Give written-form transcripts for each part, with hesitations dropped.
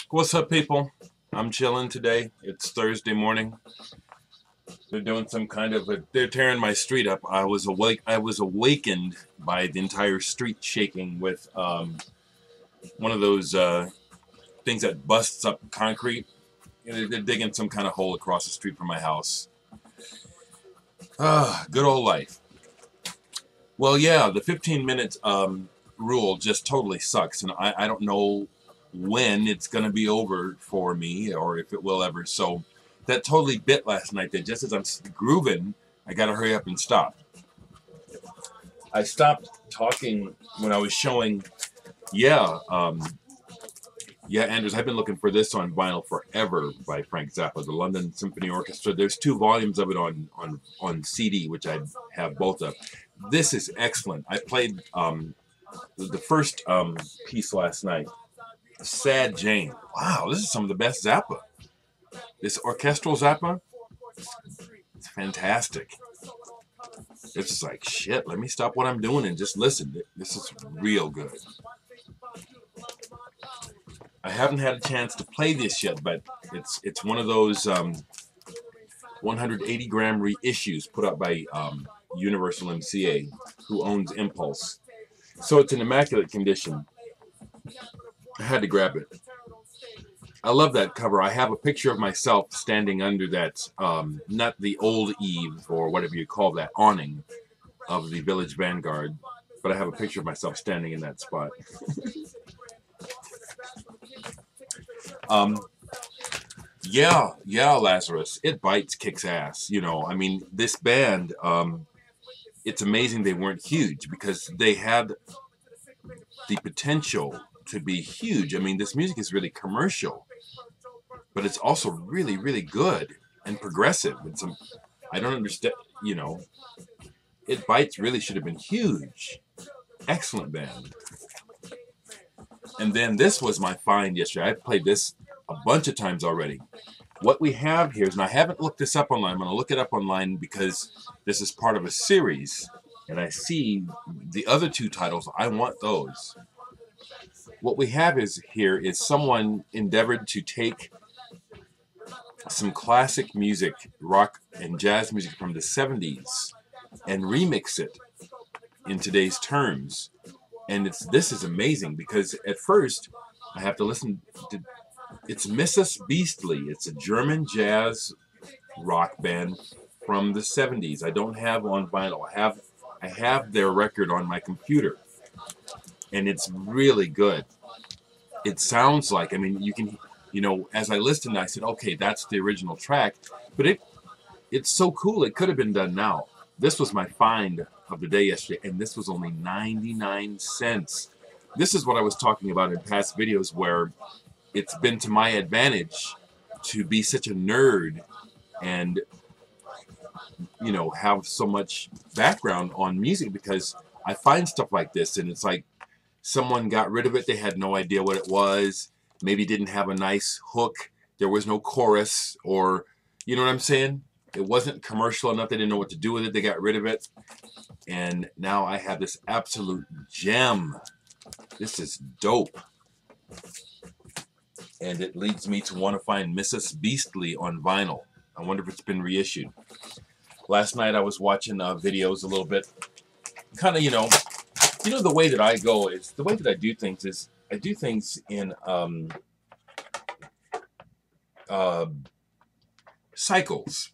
What's up, people? I'm chilling today. It's Thursday morning. They're doing some kind of they're tearing my street up. I was awakened by the entire street shaking with one of those things that busts up concrete. They're digging some kind of hole across the street from my house. Good old life. Well, yeah, the 15-minute rule just totally sucks, and I don't know when it's going to be over for me or if it will ever. So that totally bit last night that just as I'm grooving, I got to hurry up and stop. I stopped talking when I was showing, Andrews, I've been looking for this on vinyl forever by Frank Zappa, the London Symphony Orchestra. There's 2 volumes of it on CD, which I have both of. This is excellent. I played the first piece last night. Sad Jane. Wow, this is some of the best Zappa. This orchestral Zappa, it's fantastic. It's just like, shit, let me stop what I'm doing and just listen. This is real good. I haven't had a chance to play this yet, but it's one of those 180-gram reissues put out by Universal MCA, who owns Impulse. So it's in immaculate condition. I had to grab it. I love that cover. I have a picture of myself standing under that, not the old eave or whatever you call that, awning of the Village Vanguard, but I have a picture of myself standing in that spot. Yeah, Lazarus. It Bites kicks ass. You know, I mean, this band, it's amazing they weren't huge because they had the potential to be huge. I mean, this music is really commercial, but it's also really, really good and progressive. And I don't understand, you know, It Bites really should have been huge. Excellent band. And then this was my find yesterday. I've played this a bunch of times already. What we have here is, and I haven't looked this up online, I'm going to look it up online because this is part of a series, and I see the other 2 titles. I want those. What we have here is someone endeavored to take some classic music, rock and jazz music from the 70s, and remix it in today's terms. And this is amazing because at first I have to listen to, it's Mrs. Beastly. It's a German jazz rock band from the 70s. I don't have on vinyl. I have their record on my computer, and it's really good. It sounds like, I mean, you can, you know, as I listened, I said, okay, that's the original track, but it's so cool. It could have been done now. This was my find of the day yesterday, and this was only 99 cents. This is what I was talking about in past videos, where it's been to my advantage to be such a nerd and, you know, have so much background on music, because I find stuff like this and it's like someone got rid of it. They had no idea what it was. Maybe didn't have a nice hook. There was no chorus, or, you know what I'm saying? It wasn't commercial enough. They didn't know what to do with it. They got rid of it. And now I have this absolute gem. This is dope. And it leads me to want to find Mrs. Beastly on vinyl. I wonder if it's been reissued. Last night I was watching videos a little bit. Kind of, you know, the way that I go is, the way that I do things is, I do things in cycles.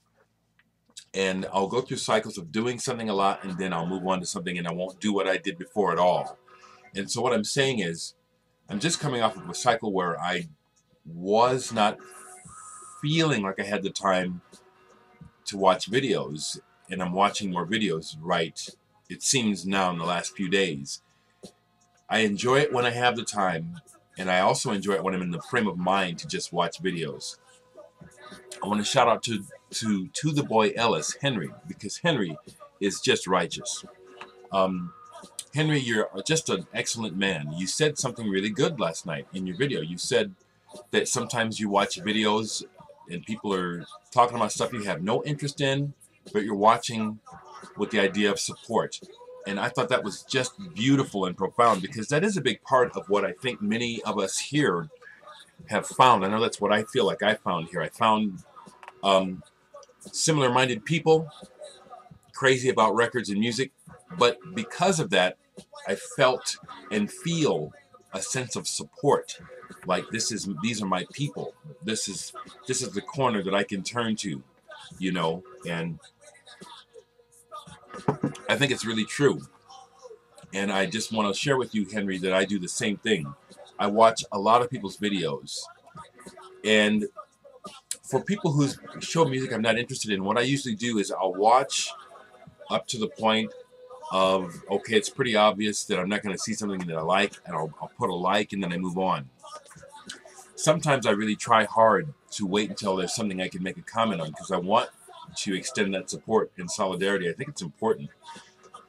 And I'll go through cycles of doing something a lot, and then I'll move on to something, and I won't do what I did before at all. And so what I'm saying is, I'm just coming off of a cycle where I was not feeling like I had the time to watch videos, and I'm watching more videos, right? It seems now in the last few days. I enjoy it when I have the time, and I also enjoy it when I'm in the frame of mind to just watch videos. I want to shout out to the boy Ellis, Henry, because Henry is just righteous. Henry, you're just an excellent man. You said something really good last night in your video. You said that sometimes you watch videos and people are talking about stuff you have no interest in, but you're watching with the idea of support. And I thought that was just beautiful and profound, because that is a big part of what I think many of us here have found. I know that's what I feel like I found here. I found similar-minded people, crazy about records and music, but because of that, I felt and feel a sense of support. Like these are my people. This is the corner that I can turn to, you know, and I think it's really true. And I just want to share with you, Henry, that I do the same thing. I watch a lot of people's videos, and for people whose show music I'm not interested in, what I usually do is I'll watch up to the point of, okay, it's pretty obvious that I'm not going to see something that I like, and I'll put a like, and then I move on. Sometimes I really try hard to wait until there's something I can make a comment on, because I want to extend that support and solidarity. I think it's important.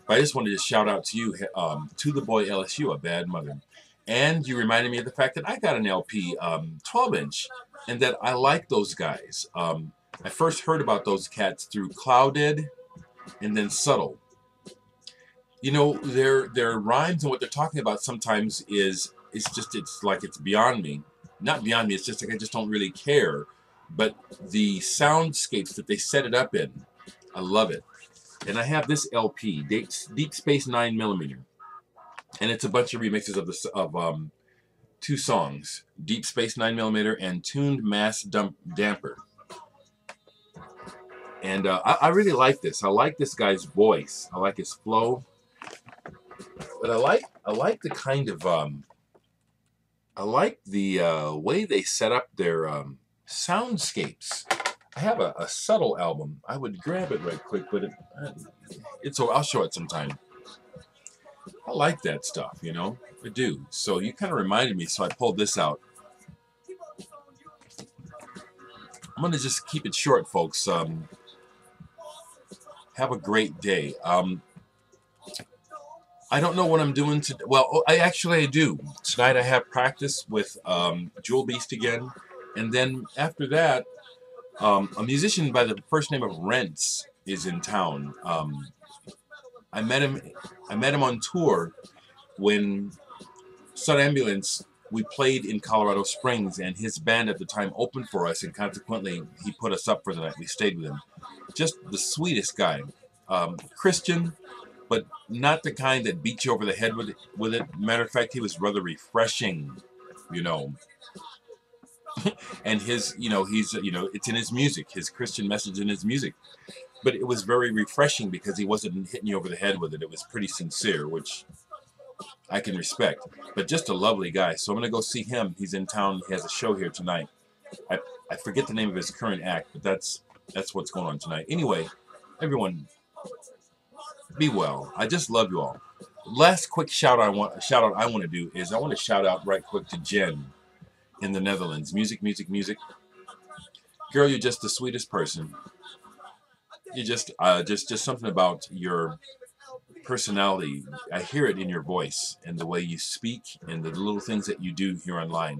But I just wanted to shout out to you, to the boy LSU, a bad mother. And you reminded me of the fact that I got an LP, 12-inch, and that I like those guys. I first heard about those cats through Clouded and then Subtle. You know, their rhymes and what they're talking about sometimes it's like it's beyond me. Not beyond me, it's just like I just don't really care. But the soundscapes that they set it up in, I love it. And I have this LP, Deep Space 9mm, and it's a bunch of remixes of two songs, Deep Space 9mm and Tuned Mass Damper. And I really like this. I like this guy's voice. I like his flow. But I like the kind of I like the way they set up their soundscapes. I have a Subtle album. I would grab it right quick, but I'll show it sometime. I like that stuff, you know. I do. So you kind of reminded me, so I pulled this out. I'm going to just keep it short, folks. Have a great day. I don't know what I'm doing today. Well, I do. Tonight I have practice with Jewel Beast again. And then after that, a musician by the first name of Rents is in town. I met him on tour when Sun Ambulance, we played in Colorado Springs, and his band at the time opened for us, and consequently he put us up for the night. We stayed with him. Just the sweetest guy. Christian, but not the kind that beats you over the head with it. Matter of fact, he was rather refreshing, you know. And his, it's in his music, his Christian message in his music. But it was very refreshing because he wasn't hitting you over the head with it. It was pretty sincere, which I can respect. But just a lovely guy. So I'm going to go see him. He's in town. He has a show here tonight. I forget the name of his current act, but that's what's going on tonight. Anyway, everyone, be well. I just love you all. Last quick shout out I want to do is I want to shout out right quick to Jen in the Netherlands. Music. Girl, you're just the sweetest person. You just something about your personality. I hear it in your voice and the way you speak and the little things that you do here online.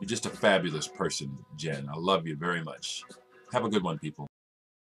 You're just a fabulous person, Jen. I love you very much. Have a good one, people.